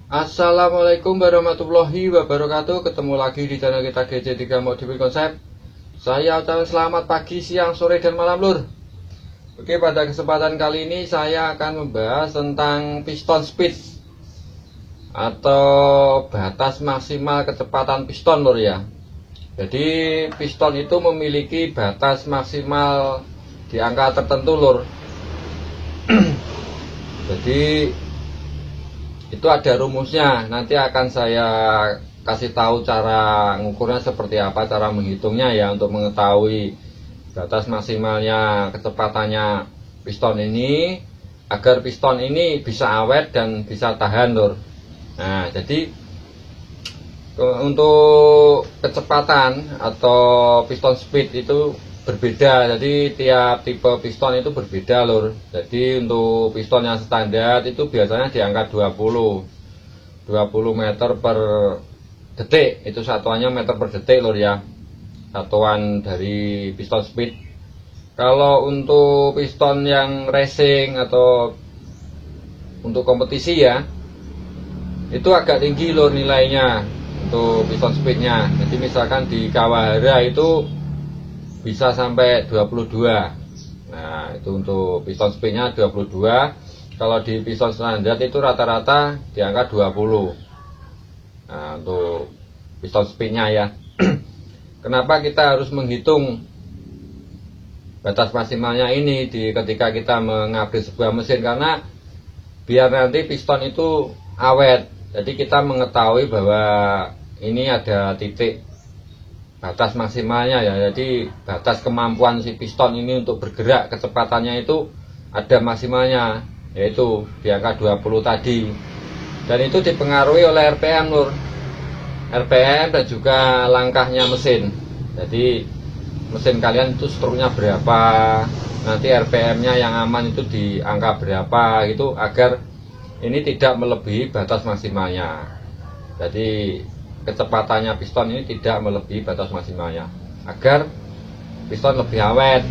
Assalamualaikum warahmatullahi wabarakatuh. Ketemu lagi di channel kita GC3 Modifil Konsep. Saya ucapkan selamat pagi, siang, sore, dan malam lur. Oke, pada kesempatan kali ini saya akan membahas tentang piston speed atau batas maksimal kecepatan piston lur ya. Jadi piston itu memiliki batas maksimal di angka tertentu lur. Jadi itu ada rumusnya, nanti akan saya kasih tahu cara ngukurnya seperti apa, cara menghitungnya ya, untuk mengetahui batas maksimalnya kecepatannya piston ini, agar piston ini bisa awet dan bisa tahan lur. Nah, jadi untuk kecepatan atau piston speed itu berbeda, jadi tiap tipe piston itu berbeda lur. Jadi untuk piston yang standar itu biasanya di angka 20 meter per detik, itu satuannya meter per detik lur ya, satuan dari piston speed. Kalau untuk piston yang racing atau untuk kompetisi ya, itu agak tinggi lur nilainya untuk piston speednya. Jadi misalkan di Kawahara itu bisa sampai 22. Nah, itu untuk piston speednya 22. Kalau di piston standar itu rata-rata di angka 20. Nah, untuk piston speednya ya. Kenapa kita harus menghitung batas maksimalnya ini ketika kita mengupgrade sebuah mesin? Karena biar nanti piston itu awet. Jadi kita mengetahui bahwa ini ada titik batas maksimalnya ya. Jadi batas kemampuan si piston ini untuk bergerak, kecepatannya itu ada maksimalnya, yaitu di angka 20 tadi. Dan itu dipengaruhi oleh RPM lur, RPM dan juga langkahnya mesin. Jadi mesin kalian itu struknya berapa, nanti RPM-nya yang aman itu di angka berapa gitu, agar ini tidak melebihi batas maksimalnya. Jadi kecepatannya piston ini tidak melebihi batas maksimalnya, agar piston lebih awet.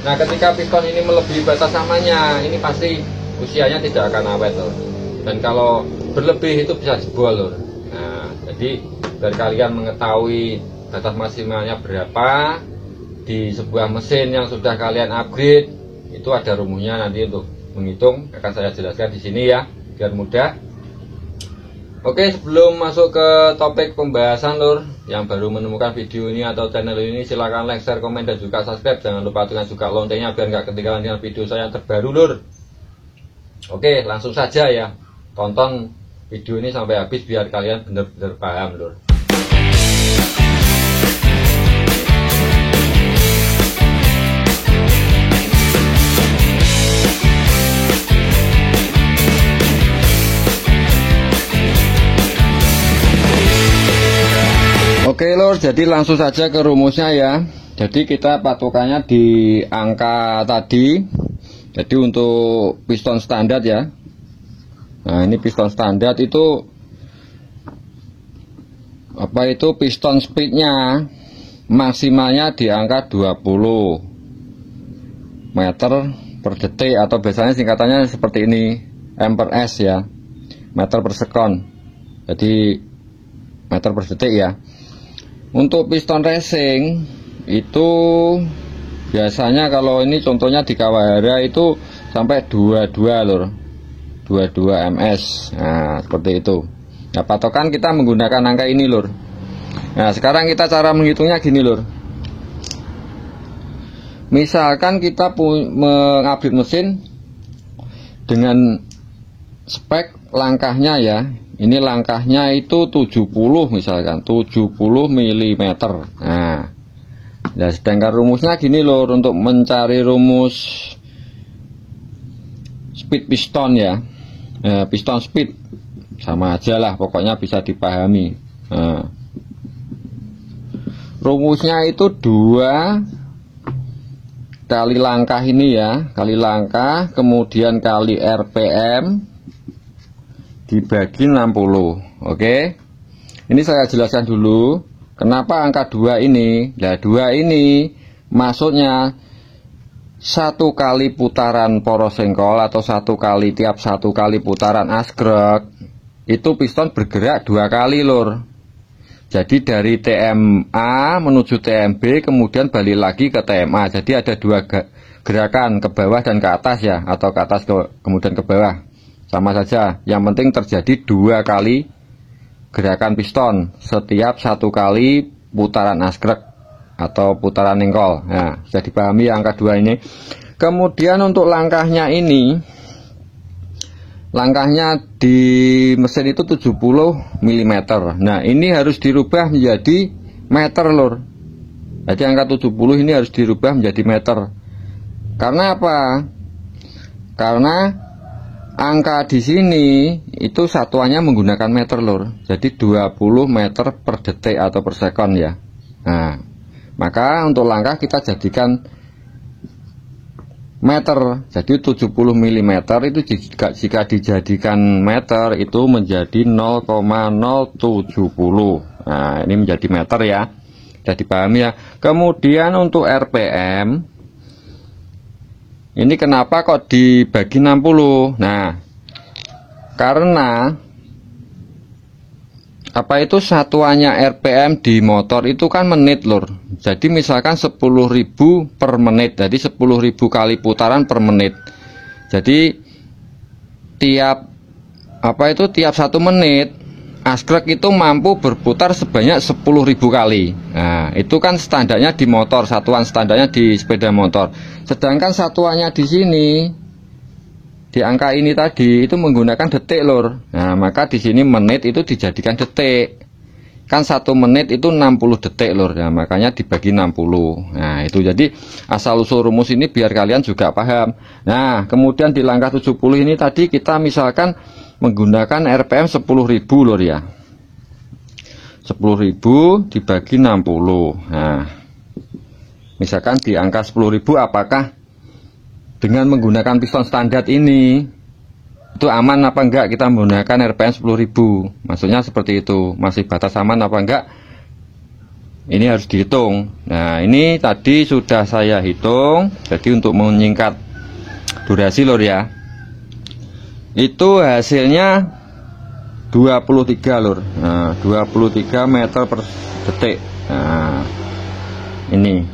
Nah, ketika piston ini melebihi batas amannya, ini pasti usianya tidak akan awet lor. Dan kalau berlebih itu bisa jebol lor. Nah, jadi biar kalian mengetahui batas maksimalnya berapa di sebuah mesin yang sudah kalian upgrade, itu ada rumusnya nanti untuk menghitung, akan saya jelaskan di sini ya, biar mudah. Oke, sebelum masuk ke topik pembahasan lur, yang baru menemukan video ini atau channel ini, silahkan like, share, komen, dan juga subscribe. Jangan lupa tekan juga loncengnya biar nggak ketinggalan dengan video saya yang terbaru lur. Oke, langsung saja ya, tonton video ini sampai habis biar kalian benar-benar paham lur. Oke lor, jadi langsung saja ke rumusnya ya. Jadi kita patokannya di angka tadi. Jadi untuk piston standar ya. Nah, ini piston standar itu apa, itu piston speednya maksimalnya di angka 20 meter per detik, atau biasanya singkatannya seperti ini, M per S ya, meter per sekon. Jadi meter per detik ya. Untuk piston racing itu biasanya kalau ini contohnya di Kawahara itu sampai 22 lur, 22 ms. Nah, seperti itu. Nah, patokan kita menggunakan angka ini lur. Nah, sekarang kita cara menghitungnya gini lur. Misalkan kita mengupgrade mesin dengan spek langkahnya ya. Ini langkahnya itu 70 misalkan, 70 mm. Nah, sedangkan rumusnya gini lor, untuk mencari rumus speed piston ya, piston speed sama aja lah, pokoknya bisa dipahami. Nah, rumusnya itu 2 kali langkah ini ya, kali langkah kemudian kali RPM dibagi 60. Oke, ini saya jelaskan dulu kenapa angka 2 ini. Nah, 2 ini maksudnya 1 kali putaran poros sengkol atau 1 kali tiap 1 kali putaran asgrek itu piston bergerak 2 kali lur. Jadi dari TMA menuju TMB kemudian balik lagi ke TMA. Jadi ada 2 gerakan, ke bawah dan ke atas ya, atau ke atas kemudian ke bawah. Sama saja, yang penting terjadi 2 kali gerakan piston setiap 1 kali putaran askrek atau putaran engkol. Nah, sudah dipahami angka 2 ini. Kemudian untuk langkahnya ini, langkahnya di mesin itu 70 mm. Nah, ini harus dirubah menjadi meter lur. Jadi angka 70 ini harus dirubah menjadi meter. Karena apa? Karena angka di sini itu satuannya menggunakan meter lur. Jadi 20 meter per detik atau per sekon ya. Nah, maka untuk langkah kita jadikan meter. Jadi 70 mm itu jika dijadikan meter itu menjadi 0,070. Nah, ini menjadi meter ya. Sudah dipahami ya. Kemudian untuk RPM ini kenapa kok dibagi 60? Nah, karena apa itu satuannya RPM di motor itu kan menit lur. Jadi misalkan 10.000 per menit. Jadi 10.000 kali putaran per menit. Jadi tiap 1 menit askrek itu mampu berputar sebanyak 10.000 kali. Nah, itu kan standarnya di motor, satuan standarnya di sepeda motor. Sedangkan satuannya di sini di angka ini tadi itu menggunakan detik lur. Nah, maka di sini menit itu dijadikan detik. Kan 1 menit itu 60 detik lur. Nah, makanya dibagi 60. Nah, itu jadi asal usul rumus ini biar kalian juga paham. Nah, kemudian di langkah 70 ini tadi kita misalkan menggunakan RPM 10.000 lur ya. 10.000 dibagi 60. Nah, misalkan di angka 10.000 apakah dengan menggunakan piston standar ini itu aman apa enggak kita menggunakan RPM 10.000? Maksudnya seperti itu, masih batas aman apa enggak? Ini harus dihitung. Nah, ini tadi sudah saya hitung. Jadi untuk menyingkat durasi lur ya, itu hasilnya 23 lur. Nah, 23 meter per detik. Nah, ini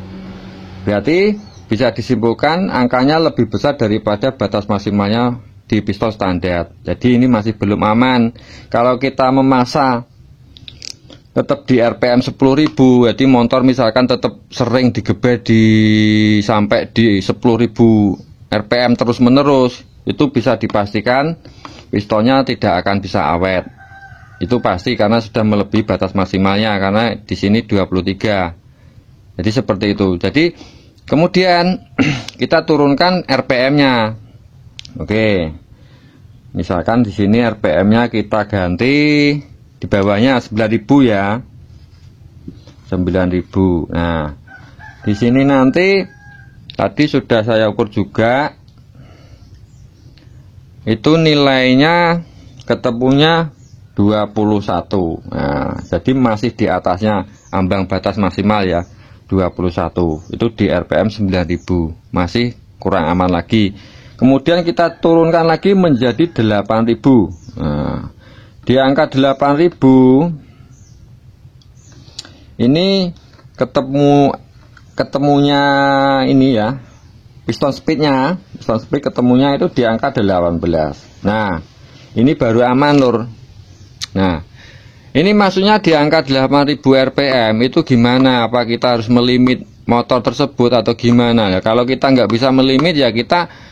berarti bisa disimpulkan angkanya lebih besar daripada batas maksimalnya di piston standar. Jadi ini masih belum aman. Kalau kita memaksa tetap di RPM 10.000, jadi motor misalkan tetap sering digeber sampai di 10.000 RPM terus menerus, itu bisa dipastikan pistonnya tidak akan bisa awet. Itu pasti karena sudah melebihi batas maksimalnya, karena di sini 23. Jadi seperti itu. Jadi kemudian kita turunkan RPM-nya. Oke. Misalkan di sini RPM-nya kita ganti di bawahnya 9.000 ya. 9.000. Nah, di sini nanti tadi sudah saya ukur juga. Itu nilainya ketemunya 21. Nah, jadi masih di atasnya ambang batas maksimal ya, 21. Itu di RPM 9.000. Masih kurang aman lagi. Kemudian kita turunkan lagi menjadi 8.000. Nah, di angka 8.000 ini ketemunya ini ya, piston speednya, piston speed ketemunya itu di angka 18. Nah, ini baru aman lur. Nah, ini maksudnya di angka 8.000 RPM itu gimana? Apa kita harus melimit motor tersebut atau gimana? Ya, kalau kita nggak bisa melimit ya kita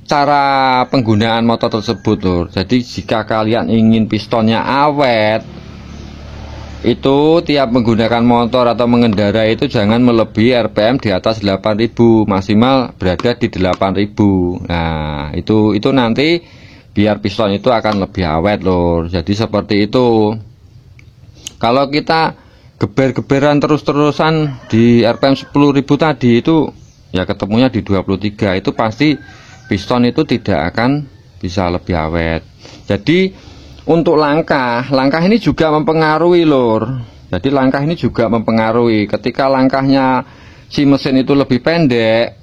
cara penggunaan motor tersebut lur. Jadi jika kalian ingin pistonnya awet, itu tiap menggunakan motor atau mengendarai itu jangan melebihi RPM di atas 8.000, maksimal berada di 8.000. Nah, itu nanti biar piston itu akan lebih awet lur. Jadi seperti itu. Kalau kita geber-geberan terus-terusan di RPM 10.000 tadi itu ya ketemunya di 23, itu pasti piston itu tidak akan bisa lebih awet. Jadi untuk langkah ini juga mempengaruhi lur. Jadi langkah ini juga mempengaruhi. Ketika langkahnya si mesin itu lebih pendek,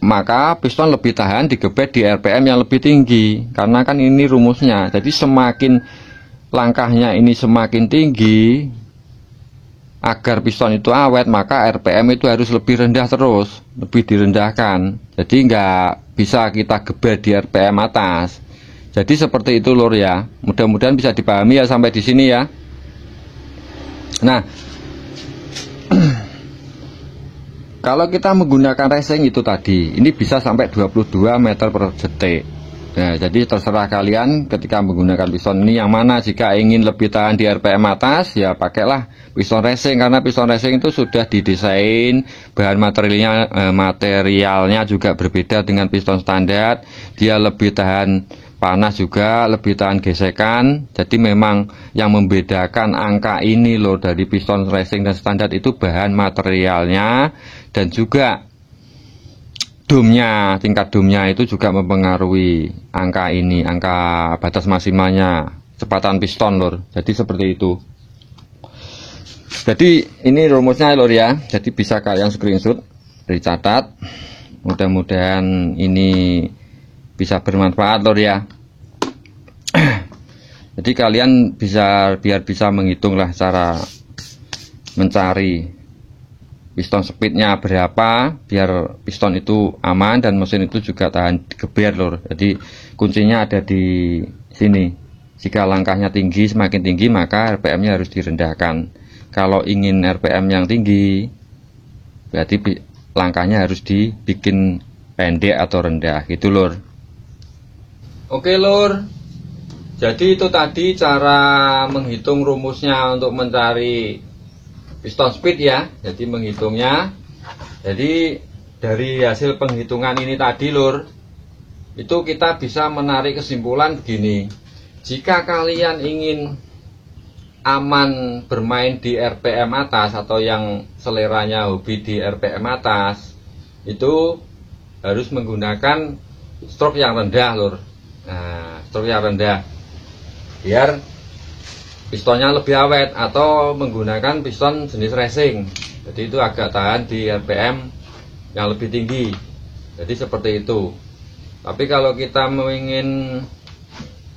maka piston lebih tahan digebet di RPM yang lebih tinggi, karena kan ini rumusnya. Jadi semakin langkahnya ini semakin tinggi, agar piston itu awet, maka RPM itu harus lebih rendah terus, lebih direndahkan. Jadi nggak bisa kita gebet di RPM atas. Jadi seperti itu lur ya. Mudah-mudahan bisa dipahami ya sampai di sini ya. Nah, kalau kita menggunakan racing itu tadi, ini bisa sampai 22 meter per detik. Nah, jadi terserah kalian ketika menggunakan piston ini yang mana. Jika ingin lebih tahan di RPM atas, ya pakailah piston racing, karena piston racing itu sudah didesain, bahan materialnya juga berbeda dengan piston standar. Dia lebih tahan panas juga, lebih tahan gesekan. Jadi memang yang membedakan angka ini loh dari piston racing dan standar itu bahan materialnya, dan juga domnya, tingkat domnya itu juga mempengaruhi angka ini, angka batas maksimalnya kecepatan piston lor. Jadi seperti itu. Jadi ini rumusnya lor ya. Jadi bisa kalian screenshot, dicatat. Mudah-mudahan ini bisa bermanfaat lor ya. Jadi kalian bisa biar bisa menghitung lah cara mencari piston speednya berapa biar piston itu aman dan mesin itu juga tahan geber lor. Jadi kuncinya ada di sini. Jika langkahnya tinggi, semakin tinggi maka RPM-nya harus direndahkan. Kalau ingin RPM yang tinggi, berarti langkahnya harus dibikin pendek atau rendah gitu lor. Oke lor, jadi itu tadi cara menghitung rumusnya untuk mencari piston speed ya. Jadi menghitungnya, jadi dari hasil penghitungan ini tadi lor, itu kita bisa menarik kesimpulan begini. Jika kalian ingin aman bermain di RPM atas atau yang seleranya hobi di RPM atas, itu harus menggunakan stroke yang rendah lor. Nah, stroke yang rendah biar pistonnya lebih awet, atau menggunakan piston jenis racing. Jadi itu agak tahan di RPM yang lebih tinggi. Jadi seperti itu. Tapi kalau kita ingin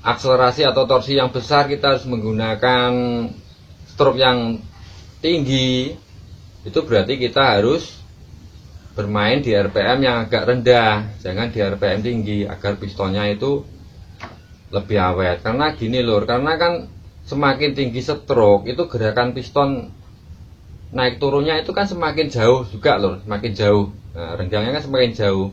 akselerasi atau torsi yang besar, kita harus menggunakan stroke yang tinggi. Itu berarti kita harus bermain di RPM yang agak rendah, jangan di RPM tinggi, agar pistonnya itu lebih awet. Karena gini lur, karena kan semakin tinggi stroke itu gerakan piston naik turunnya itu kan semakin jauh juga lur, semakin jauh. Nah, renggangnya kan semakin jauh,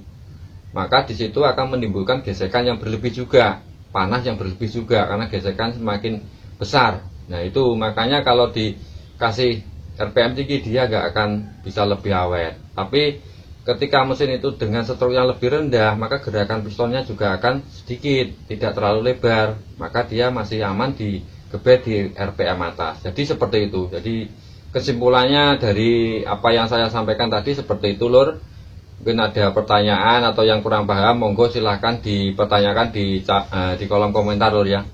maka di situ akan menimbulkan gesekan yang berlebih juga, panas yang berlebih juga, karena gesekan semakin besar. Nah itu makanya kalau dikasih RPM tinggi dia gak akan bisa lebih awet. Tapi ketika mesin itu dengan stroke yang lebih rendah, maka gerakan pistonnya juga akan sedikit, tidak terlalu lebar, maka dia masih aman digebet di RPM atas. Jadi seperti itu. Jadi kesimpulannya dari apa yang saya sampaikan tadi seperti itu lur. Mungkin ada pertanyaan atau yang kurang paham, monggo silahkan dipertanyakan di kolom komentar lur ya.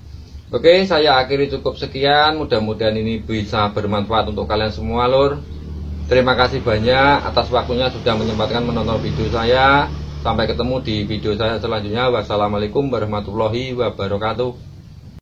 Oke, saya akhiri cukup sekian. Mudah-mudahan ini bisa bermanfaat untuk kalian semua lur. Terima kasih banyak atas waktunya sudah menyempatkan menonton video saya. Sampai ketemu di video saya selanjutnya. Wassalamualaikum warahmatullahi wabarakatuh.